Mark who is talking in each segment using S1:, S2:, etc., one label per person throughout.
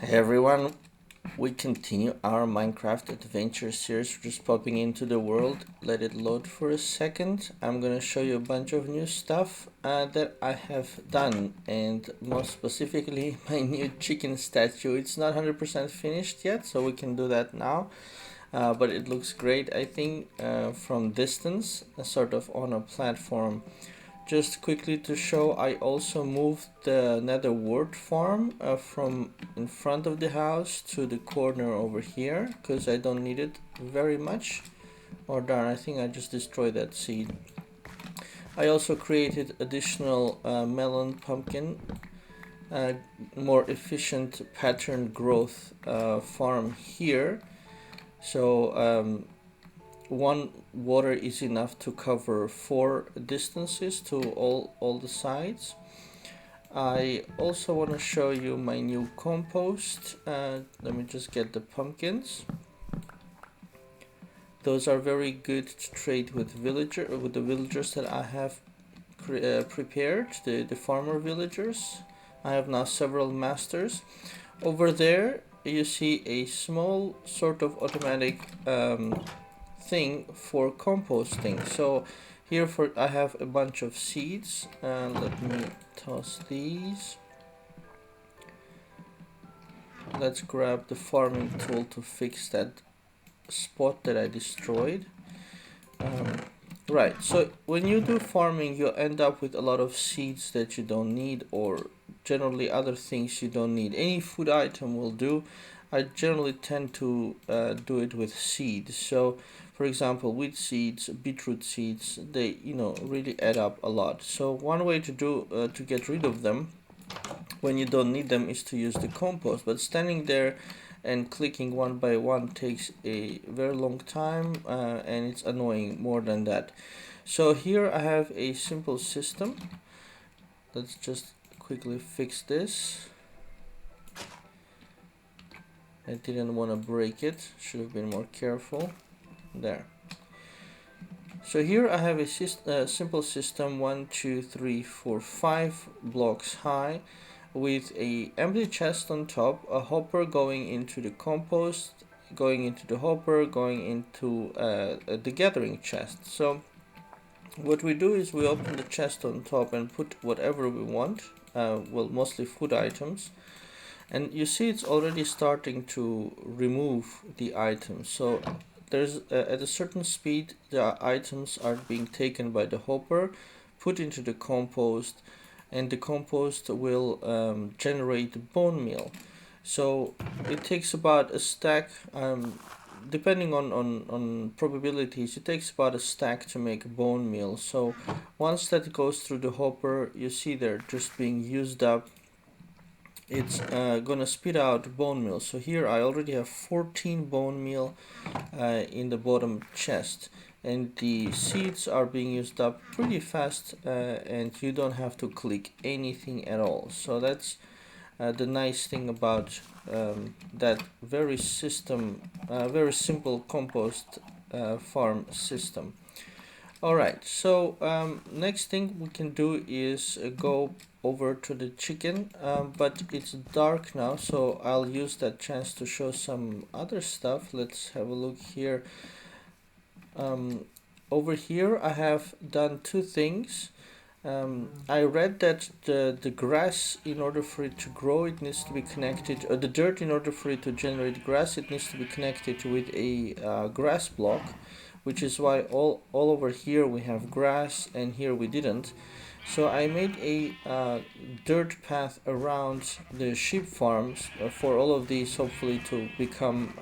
S1: Hey everyone, we continue our Minecraft adventure series. We're just popping into the world. Let it load for a second. I'm gonna show you a bunch of new stuff that I have done, and most specifically my new chicken statue. It's not 100% finished yet, so we can do that now. But it looks great, I think, from distance, sort of on a platform. Just quickly to show, I also moved the nether wart farm from in front of the house to the corner over here because I don't need it very much. Or darn, I think I just destroyed that seed. I also created additional melon pumpkin, more efficient pattern growth farm here. So one water is enough to cover 4 distances to all the sides. I also want to show you my new compost. Let me just get the pumpkins. Those are very good to trade with the villagers that I have prepared, the farmer villagers. I have now several masters. Over there you see a small sort of automatic thing for composting. So here I have a bunch of seeds. Let me toss these. Let's grab the farming tool to fix that spot that I destroyed. Right, so when you do farming, you end up with a lot of seeds that you don't need, or generally other things you don't need. Any food item will do. I generally tend to do it with seeds. So for example, wheat seeds, beetroot seeds, they really add up a lot. So one way to do to get rid of them when you don't need them is to use the compost, but standing there and clicking one by one takes a very long time, and it's annoying more than that. So here I have a simple system. Let's just quickly fix this. I didn't want to break it, should have been more careful. There. So here I have a simple system, 1 2 3 4 5 blocks high, with a empty chest on top, a hopper going into the compost, going into the hopper, going into the gathering chest. So what we do is we open the chest on top and put whatever we want, well, mostly food items, and you see it's already starting to remove the items. So there's at a certain speed the items are being taken by the hopper, put into the compost, and the compost will generate bone meal. So it takes about a stack, depending on probabilities, it takes about a stack to make bone meal. So once that goes through the hopper, you see they're just being used up. It's gonna spit out bone meal. So here I already have 14 bone meal in the bottom chest, and the seeds are being used up pretty fast, and you don't have to click anything at all. So that's the nice thing about that very simple compost farm system. Alright, so next thing we can do is go over to the chicken, but it's dark now, so I'll use that chance to show some other stuff. Let's have a look here. Over here I have done 2 things. I read that the grass, in order for it to grow, it needs to be connected, or the dirt, in order for it to generate grass, it needs to be connected with a grass block, which is why all over here we have grass and here we didn't. So I made a dirt path around the sheep farms for all of these hopefully to become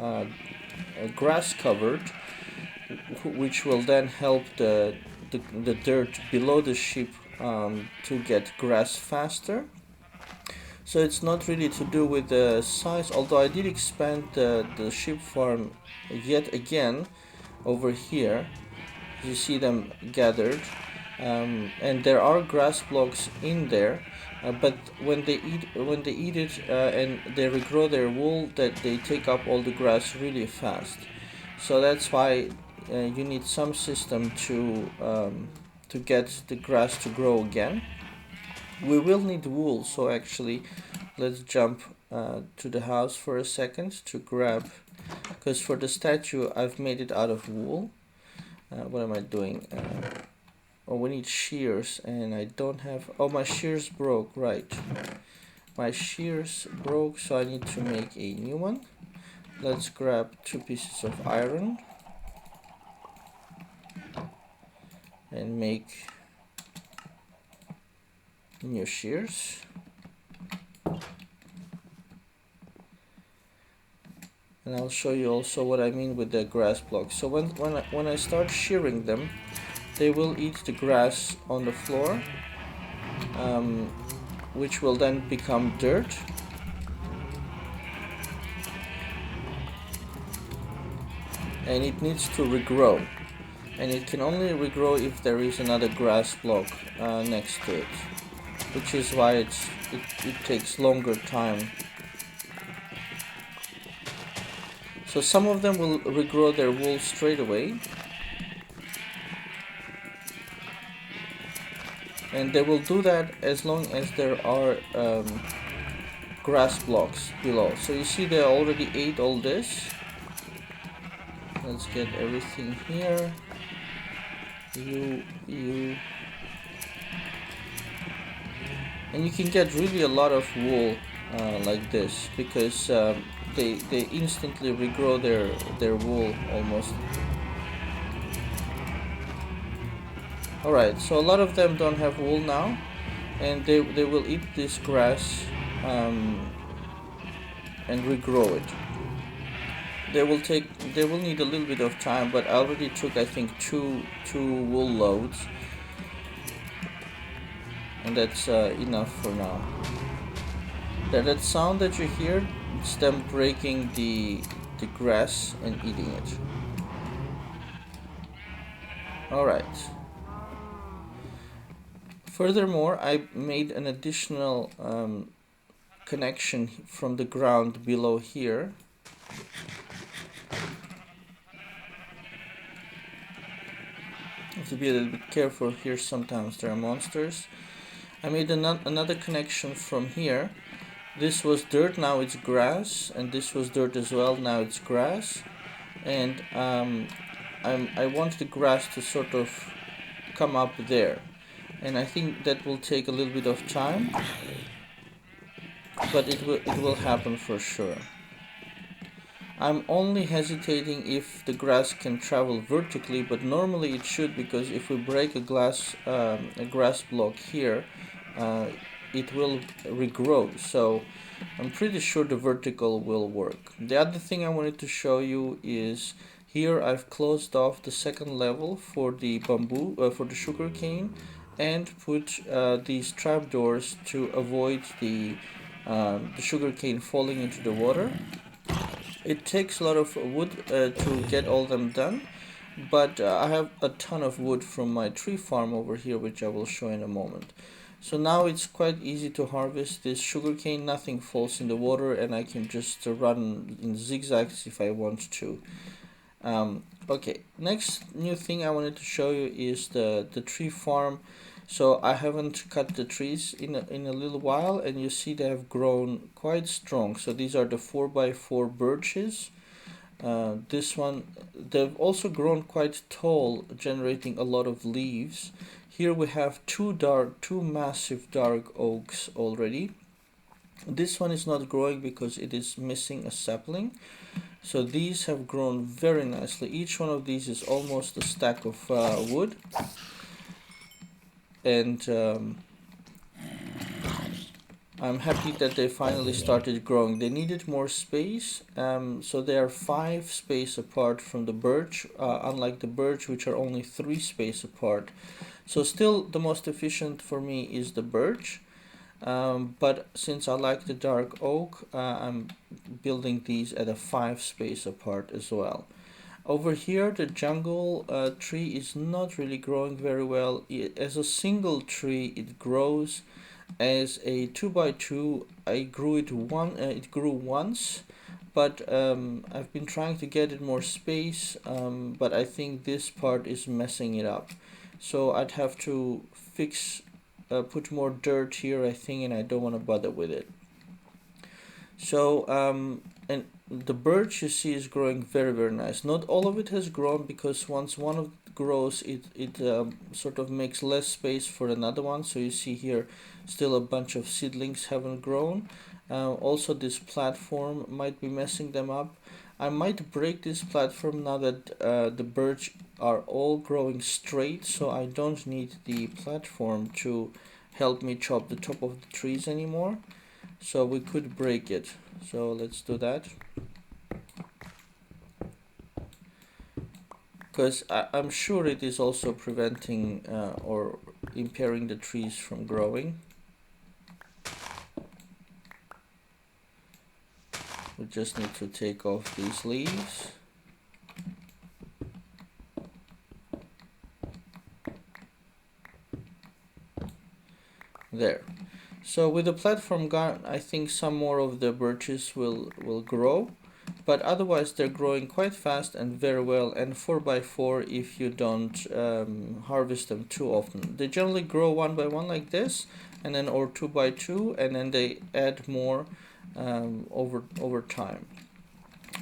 S1: grass covered, which will then help the dirt below the sheep to get grass faster. So it's not really to do with the size, although I did expand the sheep farm yet again over here. You see them gathered, and there are grass blocks in there, but when they eat it and they regrow their wool, that they take up all the grass really fast. So that's why you need some system to get the grass to grow again. We will need wool, so actually let's jump to the house for a second to grab, because for the statue I've made it out of wool. What am I doing? Oh, we need shears, and I don't have... Oh, my shears broke, right. My shears broke, so I need to make a new one. Let's grab 2 pieces of iron and make new shears. And I'll show you also what I mean with the grass blocks. So when I start shearing them, they will eat the grass on the floor, which will then become dirt. And it needs to regrow. And it can only regrow if there is another grass block next to it, which is why it takes longer time. So some of them will regrow their wool straight away, and they will do that as long as there are grass blocks below. So you see they already ate all this. Let's get everything here. You. And you can get really a lot of wool like this, because they instantly regrow their wool almost. Alright, so a lot of them don't have wool now, and they will eat this grass and regrow it. They will need a little bit of time, but I already took, I think, two wool loads, and that's enough for now. That sound that you hear, it's them breaking the grass and eating it. Alright. Furthermore, I made an additional connection from the ground below here. Have to be a little bit careful here, sometimes there are monsters. I made another connection from here. This was dirt, now it's grass, and this was dirt as well, now it's grass. And I want the grass to sort of come up there, and I think that will take a little bit of time, but it will happen for sure. I'm only hesitating if the grass can travel vertically, but normally it should, because if we break a grass block here, it will regrow. So I'm pretty sure the vertical will work. The other thing I wanted to show you is here I've closed off the second level for the bamboo, for the sugar cane, and put these trapdoors to avoid the sugar cane falling into the water. It takes a lot of wood to get all them done, but I have a ton of wood from my tree farm over here, which I will show in a moment. So now it's quite easy to harvest this sugarcane. Nothing falls in the water, and I can just run in zigzags if I want to. Okay, next new thing I wanted to show you is the tree farm. So I haven't cut the trees in a little while, and you see they have grown quite strong. So these are the 4x4 birches. This one, they've also grown quite tall, generating a lot of leaves. Here we have two massive dark oaks already. This one is not growing because it is missing a sapling. So these have grown very nicely. Each one of these is almost a stack of wood. And I'm happy that they finally started growing. They needed more space, so they are 5 space apart from the birch, unlike the birch, which are only 3 space apart. So still the most efficient for me is the birch, but since I like the dark oak, I'm building these at a 5 space apart as well. Over here, the jungle tree is not really growing very well. As a single tree, it grows. As a 2x2, it grew once, but I've been trying to get it more space, but I think this part is messing it up. So I'd have to put more dirt here, I think, and I don't want to bother with it. So and the birch you see is growing very nice. Not all of it has grown, because once one of it grows, it sort of makes less space for another one. So you see here still a bunch of seedlings haven't grown. Also, this platform might be messing them up. I might break this platform now that the birch are all growing straight, so I don't need the platform to help me chop the top of the trees anymore. So we could break it. So let's do that. Because I'm sure it is also preventing or impairing the trees from growing. We just need to take off these leaves. There. So with the platform gone, I think some more of the birches will grow, but otherwise they're growing quite fast and very well, and 4x4 if you don't harvest them too often. They generally grow one by one like this, and then or 2x2, and then they add more over time.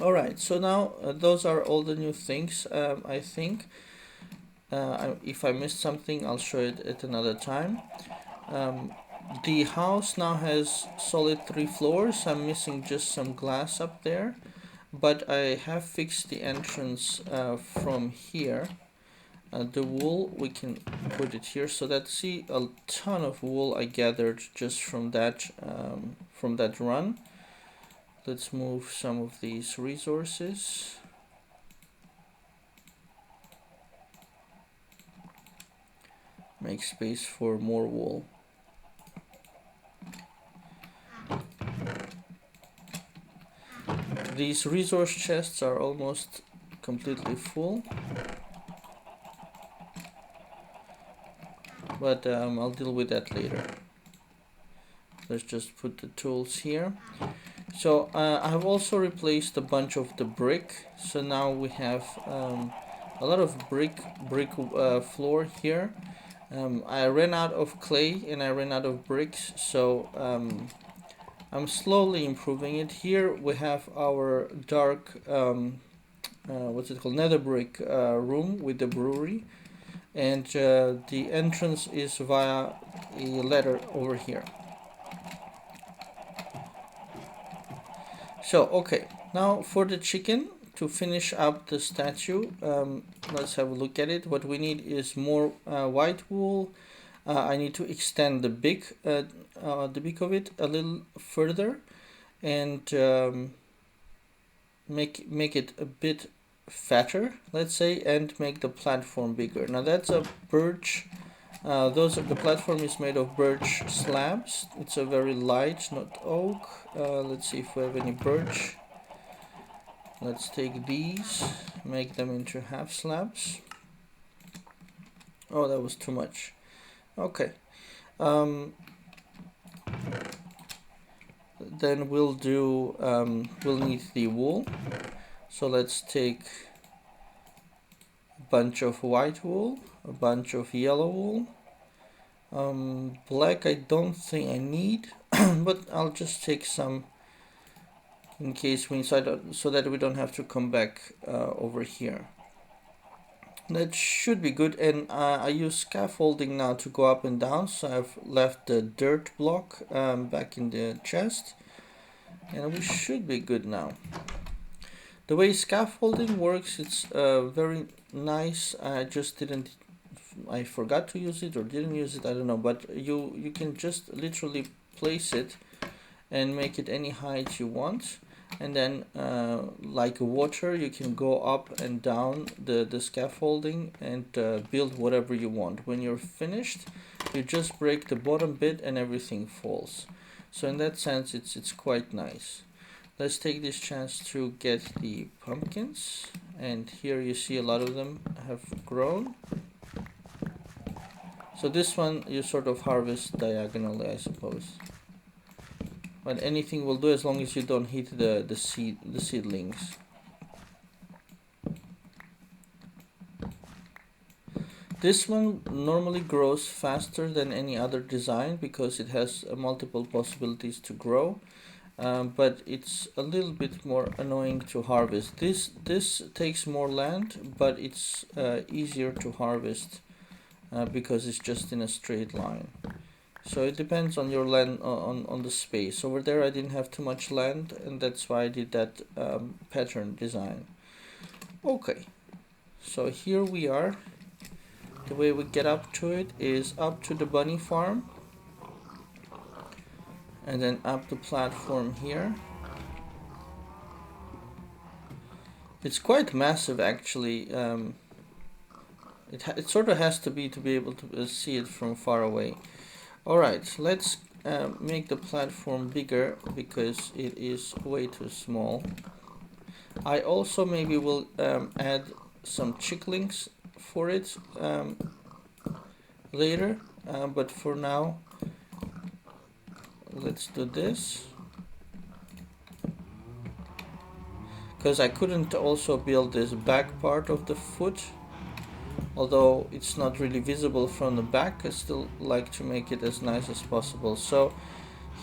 S1: All right, so now those are all the new things. I think if I missed something, I'll show it at another time. The house now has solid 3 floors. I'm missing just some glass up there, but I have fixed the entrance from here. The wool, we can put it here. So that's, see, a ton of wool I gathered just from that run. Let's move some of these resources. Make space for more wool. These resource chests are almost completely full, but I'll deal with that later. Let's just put the tools here. So I have also replaced a bunch of the brick, so now we have a lot of brick floor here. I ran out of clay and I ran out of bricks, so I'm slowly improving it. Here we have our dark what's it called, nether brick room with the brewery, and the entrance is via a ladder over here. So okay, now for the chicken, to finish up the statue, let's have a look at it. What we need is more white wool. I need to extend the beak of it a little further, and make it a bit fatter, let's say, and make the platform bigger. Now that's a birch. The platform is made of birch slabs. It's a very light, not oak. Let's see if we have any birch. Let's take these, make them into half slabs. Oh, that was too much. Okay. Then we'll need the wool. So let's take a bunch of white wool, a bunch of yellow wool. Black I don't think I need, but I'll just take some in case we decide, so that we don't have to come back over here. That should be good, and I use scaffolding now to go up and down, so I've left the dirt block back in the chest, and we should be good now. The way scaffolding works, it's very nice. I forgot to use it or didn't use it, I don't know, but you can just literally place it and make it any height you want, and then like water, you can go up and down the scaffolding and build whatever you want. When you're finished, you just break the bottom bit and everything falls. So in that sense, it's quite nice. Let's take this chance to get the pumpkins, and here you see a lot of them have grown. So this one you sort of harvest diagonally, I suppose. But anything will do as long as you don't hit the seedlings. This one normally grows faster than any other design because it has multiple possibilities to grow. but it's a little bit more annoying to harvest. This takes more land, but it's easier to harvest because it's just in a straight line. So it depends on your land, on the space. Over there I didn't have too much land, and that's why I did that pattern design. Okay, so here we are. The way we get up to it is up to the bunny farm, and then up the platform here. It's quite massive actually. It sort of has to be able to see it from far away. Alright, let's make the platform bigger because it is way too small. I also maybe will add some chicklings for it later, but for now let's do this, because I couldn't also build this back part of the foot. Although it's not really visible from the back, I still like to make it as nice as possible. So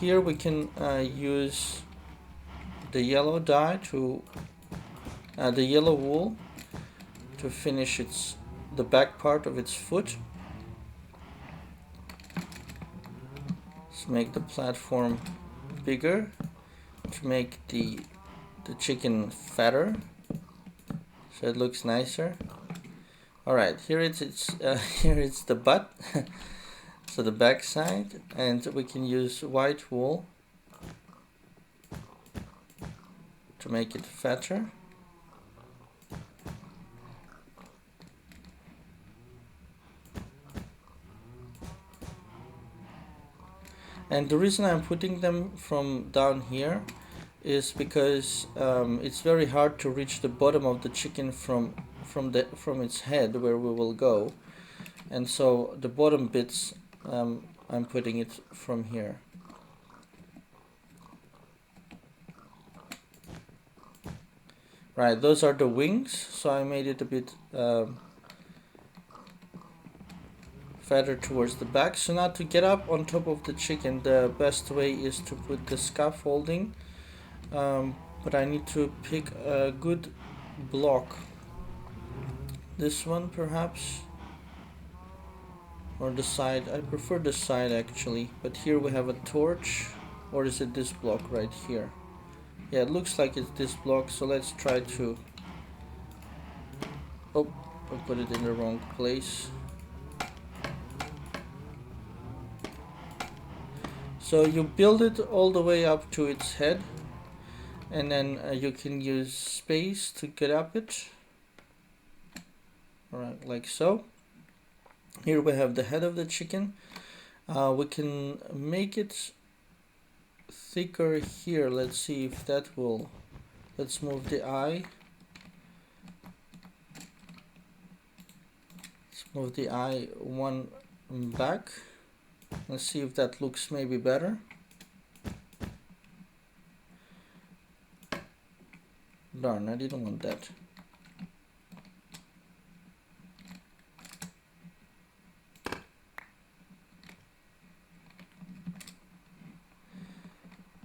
S1: here we can use the yellow dye to the yellow wool to finish the back part of its foot. Let's make the platform bigger to make the chicken fatter, so it looks nicer. Alright, here it's here it's the butt, so the back side, and we can use white wool to make it fatter. And the reason I'm putting them from down here is because it's very hard to reach the bottom of the chicken from its head, where we will go, and so the bottom bits I'm putting it from here. Right, those are the wings, so I made it a bit fatter towards the back. So now to get up on top of the chicken, the best way is to put the scaffolding, but I need to pick a good block. This one perhaps, or the side. I prefer the side actually, but here we have a torch. Or is it this block right here? Yeah, it looks like it's this block, so let's try to... Oh, I put it in the wrong place. So you build it all the way up to its head, and then you can use space to get up it. Alright, like so. Here we have the head of the chicken. We can make it thicker here. Let's see if that will... Let's move the eye. Let's move the eye one back. Let's see if that looks maybe better. Darn, I didn't want that.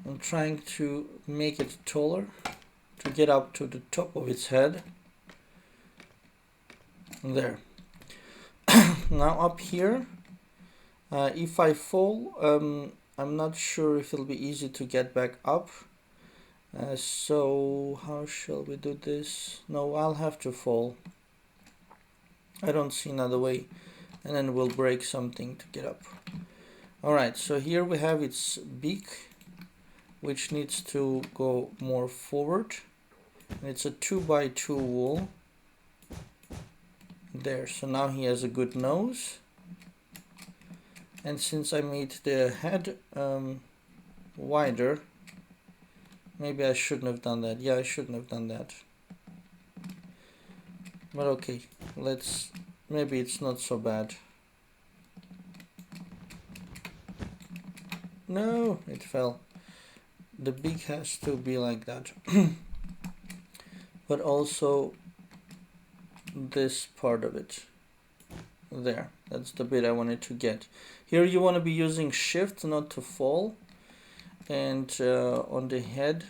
S1: I'm trying to make it taller to get up to the top of its head. There. Now up here, if I fall, I'm not sure if it'll be easy to get back up. So how shall we do this? No, I'll have to fall. I don't see another way, and then we'll break something to get up. Alright, so here we have its beak, which needs to go more forward. And it's a 2x2 wool. There, so now he has a good nose. And since I made the head wider, maybe I shouldn't have done that. Yeah, I shouldn't have done that. But okay, maybe it's not so bad. No, it fell. The beak has to be like that. But also this part of it. There, that's the bit I wanted to get. Here you want to be using shift not to fall. And on the head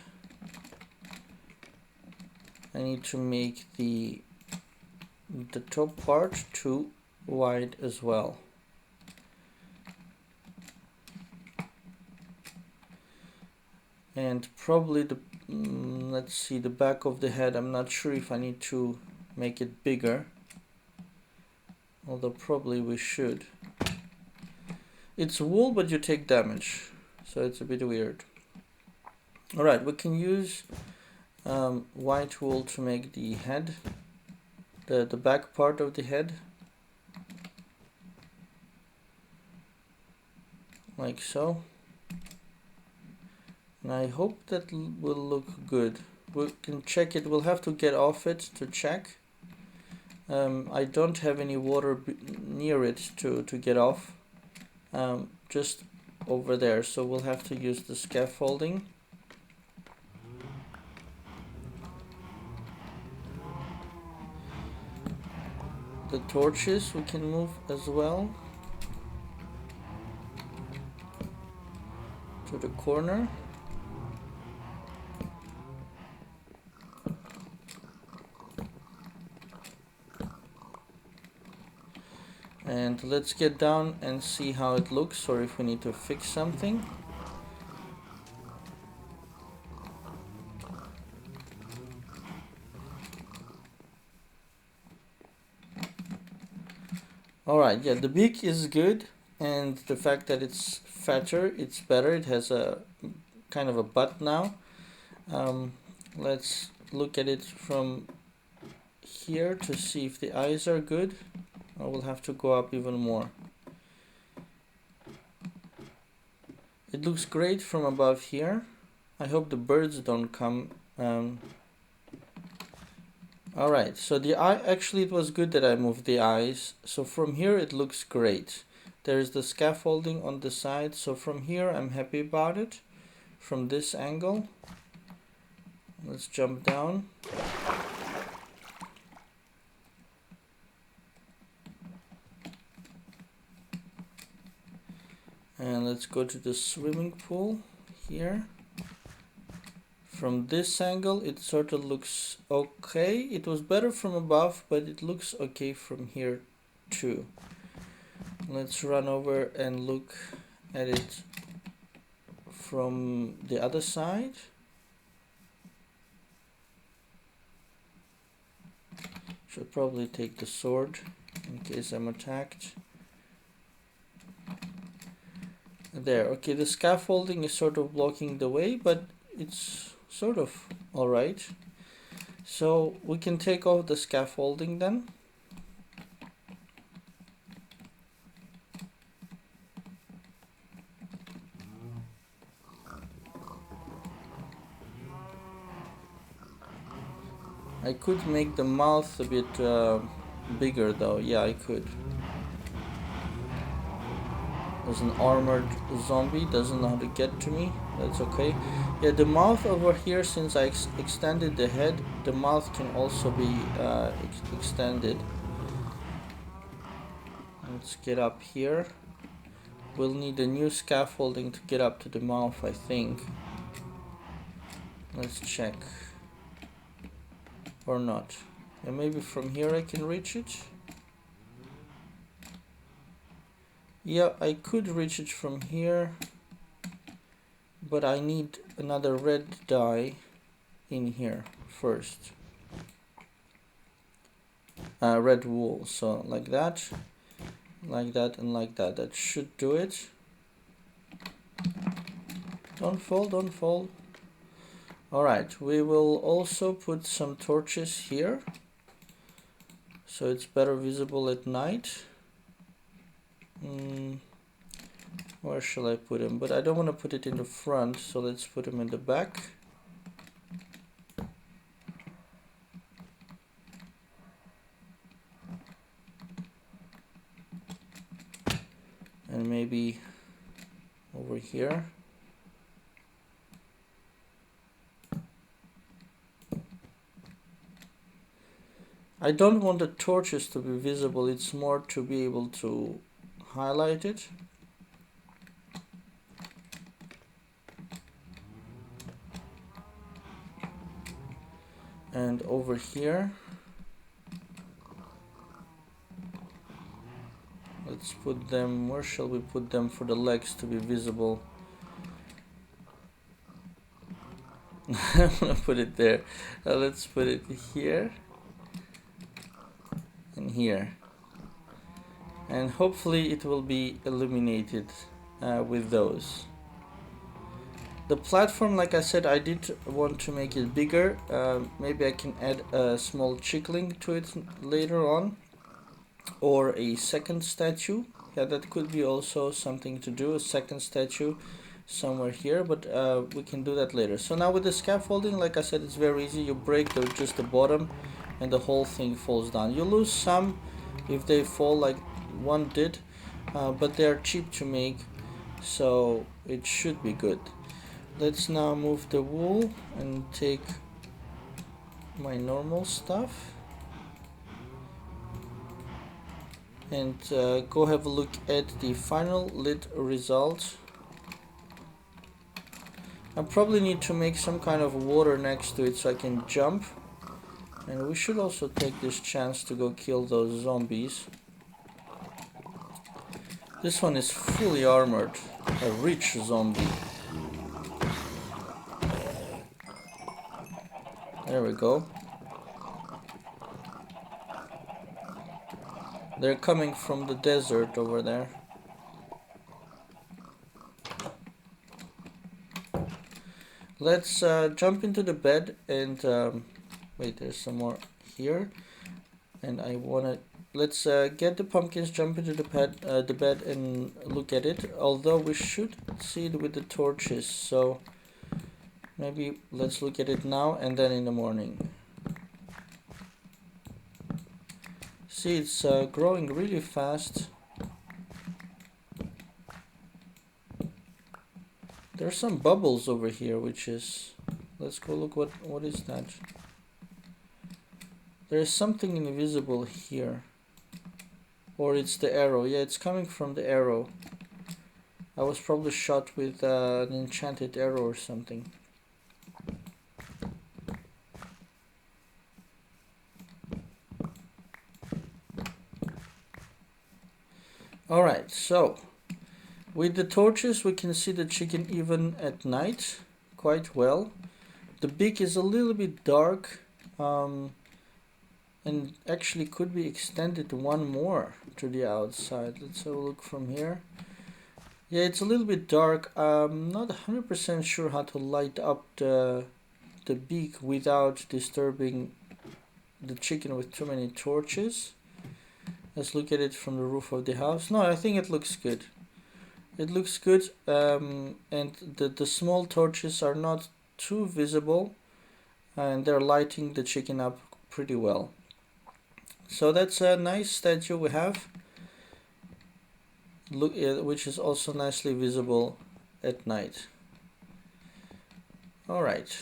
S1: I need to make the top part too wide as well. And probably the let's see, the back of the head, I'm not sure if I need to make it bigger, although probably we should. It's wool, but you take damage, so it's a bit weird. Alright, we can use white wool to make the head, the back part of the head, like so. And I hope that will look good. We can check it. We'll have to get off it to check. I don't have any water near it to get off. Just over there. So we'll have to use the scaffolding. The torches we can move as well to the corner. And let's get down and see how it looks, or if we need to fix something. Alright, yeah, the beak is good, and the fact that it's fatter, it's better. It has a kind of a butt now. Let's look at it from here to see if the eyes are good. I will have to go up even more. It looks great from above here. I hope the birds don't come. Alright, so the eye, actually it was good that I moved the eyes. So from here it looks great. There is the scaffolding on the side, so from here I'm happy about it. From this angle, let's jump down. And let's go to the swimming pool here. From this angle it sort of looks okay. It was better from above, but it looks okay from here too. Let's run over and look at it from the other side. Should probably take the sword in case I'm attacked. There, okay, the scaffolding is sort of blocking the way, but it's sort of alright. So we can take off the scaffolding then. I could make the mouth a bit bigger though, yeah I could. There's an armored zombie, doesn't know how to get to me, that's okay. Yeah, the mouth over here, since I extended the head, the mouth can also be extended. Let's get up here. We'll need a new scaffolding to get up to the mouth, I think. Let's check. Or not. And maybe from here I can reach it. Yeah, I could reach it from here, but I need another red dye in here first. Red wool, so like that, and like that. That should do it. Don't fall, don't fall. Alright, we will also put some torches here, so it's better visible at night. Where shall I put him? But I don't want to put it in the front, so let's put him in the back. And maybe over here. I don't want the torches to be visible, it's more to be able to highlight it. And over here, let's put them, where shall we put them for the legs to be visible? I'm gonna put it there. Let's put it here and here. And hopefully it will be illuminated with those. The platform, like I said, I did want to make it bigger. Maybe I can add a small chickling to it later on, or a second statue. Yeah, that could be also something to do, a second statue somewhere here, but we can do that later. So now with the scaffolding, like I said, it's very easy. You break just the bottom and the whole thing falls down. You lose some if they fall like one did, but they're cheap to make, so it should be good. Let's now move the wool and take my normal stuff and go have a look at the final lit result. I probably need to make some kind of water next to it so I can jump, and we should also take this chance to go kill those zombies. This one is fully armored, a rich zombie. There we go. They're coming from the desert over there. Let's jump into the bed and wait, there's some more here. And I wanna, let's get the pumpkins, jump into the bed and look at it. Although we should see it with the torches, so maybe let's look at it now and then in the morning. See, it's growing really fast. There's some bubbles over here, which is, let's go look, what is that? There's something invisible here. Or it's the arrow. Yeah, it's coming from the arrow. I was probably shot with an enchanted arrow or something. Alright, so with the torches we can see the chicken even at night quite well. The beak is a little bit dark, and actually could be extended one more to the outside. Let's have a look from here. Yeah, it's a little bit dark. I'm not 100% sure how to light up the beak without disturbing the chicken with too many torches. Let's look at it from the roof of the house. No, I think it looks good. It looks good, and the small torches are not too visible, and they're lighting the chicken up pretty well. So that's a nice statue we have. Look, which is also nicely visible at night. All right.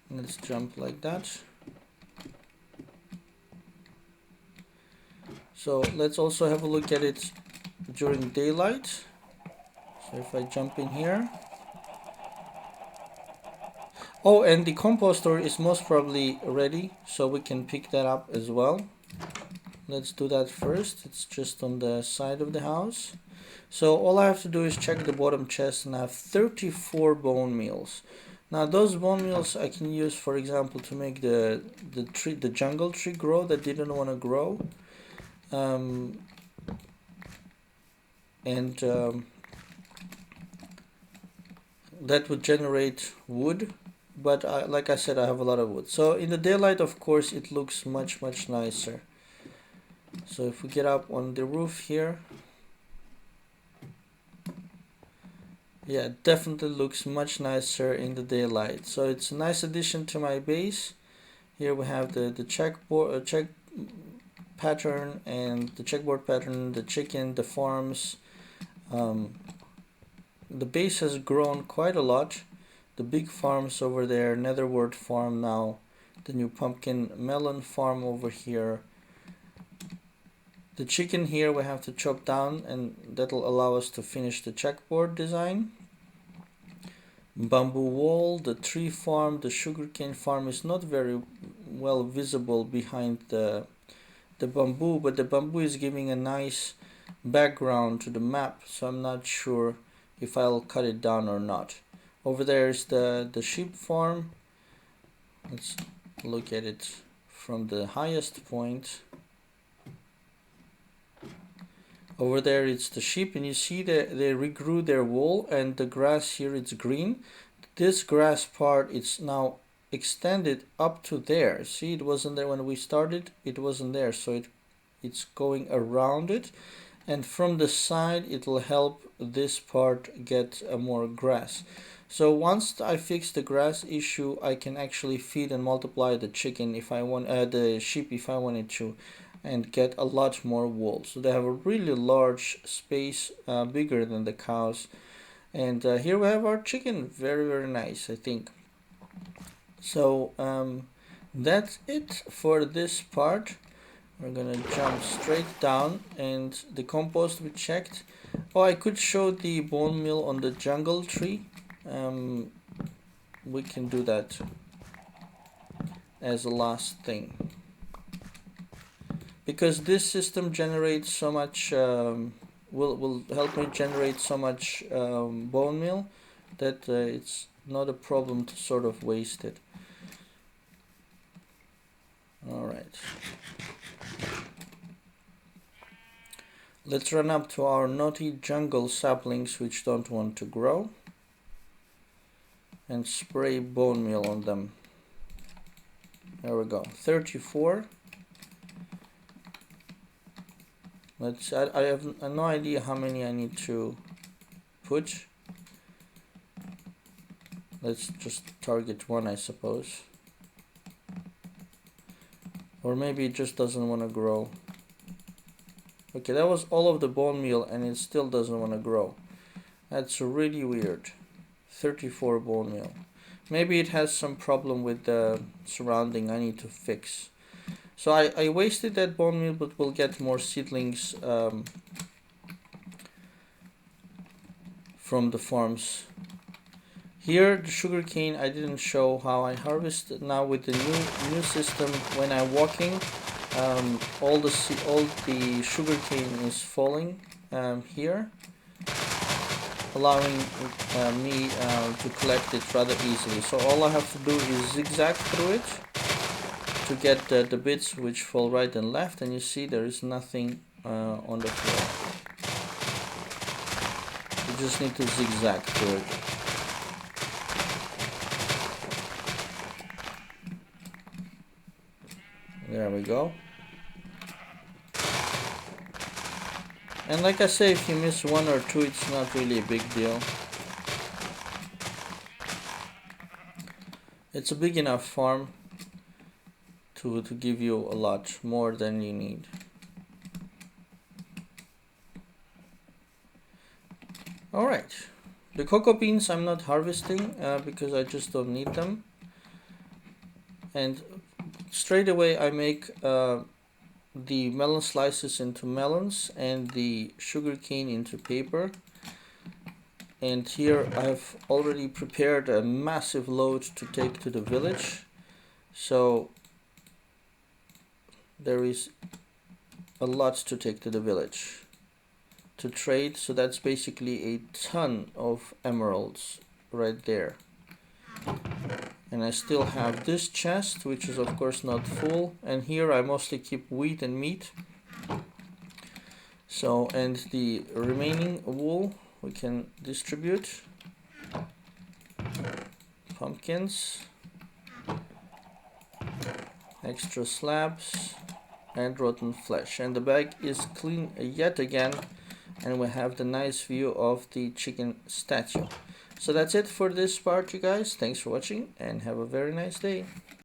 S1: Let's jump like that. So let's also have a look at it during daylight. So if I jump in here. Oh, and the composter is most probably ready, so we can pick that up as well. Let's do that first. It's just on the side of the house. So all I have to do is check the bottom chest, and I have 34 bone meals. Now those bone meals I can use, for example, to make the jungle tree grow that didn't want to grow. That would generate wood, but like I said, I have a lot of wood. So in the daylight, of course, it looks much nicer. So if we get up on the roof here, yeah, it definitely looks much nicer in the daylight. So it's a nice addition to my base. Here we have the checkboard, check pattern, and the checkboard pattern, the chicken, the farms. The base has grown quite a lot. The big farms over there, Netherwort farm now, the new pumpkin melon farm over here. The chicken here we have to chop down, and that'll allow us to finish the checkboard design. bamboo wall, the tree farm, the sugarcane farm is not very well visible behind the bamboo, but the bamboo is giving a nice background to the map, so I'm not sure if I'll cut it down or not. Over there is the sheep farm. Let's look at it from the highest point. Over there it's the sheep, and you see that they regrew their wool, and the grass here it's green. This grass part it's now extended up to there. See, it wasn't there when we started, it wasn't there, so it's going around it, and from the side it will help this part get more grass. So once I fix the grass issue, I can actually feed and multiply the chicken if I want, the sheep if I wanted to, and get a lot more wool. So they have a really large space, bigger than the cows. And here we have our chicken, very nice, I think. So that's it for this part. We're gonna jump straight down, and the compost we checked. Oh, I could show the bone meal on the jungle tree. We can do that as a last thing, because this system generates so much, will help me generate so much bone meal that it's not a problem to sort of waste it. Alright, let's run up to our naughty jungle saplings which don't want to grow, and spray bone meal on them. There we go, 34. I have no idea how many I need to put. Let's just target one, I suppose. Or maybe it just doesn't want to grow. Okay, that was all of the bone meal and it still doesn't want to grow. That's really weird. 34 bone meal. Maybe it has some problem with the surrounding I need to fix. So I wasted that bone meal, but we'll get more seedlings from the farms. Here the sugarcane, I didn't show how I harvest. Now with the new system, when I'm walking, all the sugarcane is falling here, allowing me to collect it rather easily. So all I have to do is zigzag through it to get the bits which fall right and left, and you see there is nothing on the floor. You just need to zigzag through it. There we go. And like I say, if you miss one or two, it's not really a big deal. It's a big enough farm to give you a lot more than you need. Alright, the cocoa beans I'm not harvesting because I just don't need them. And straight away I make the melon slices into melons and the sugar cane into paper. And here I've already prepared a massive load to take to the village. So there is a lot to take to the village to trade. So that's basically a ton of emeralds right there. And I still have this chest, which is of course not full, and here I mostly keep wheat and meat. So, and the remaining wool we can distribute. Pumpkins, extra slabs, and rotten flesh. And the bag is clean yet again, and we have the nice view of the chicken statue. So that's it for this part, you guys. Thanks for watching and have a very nice day.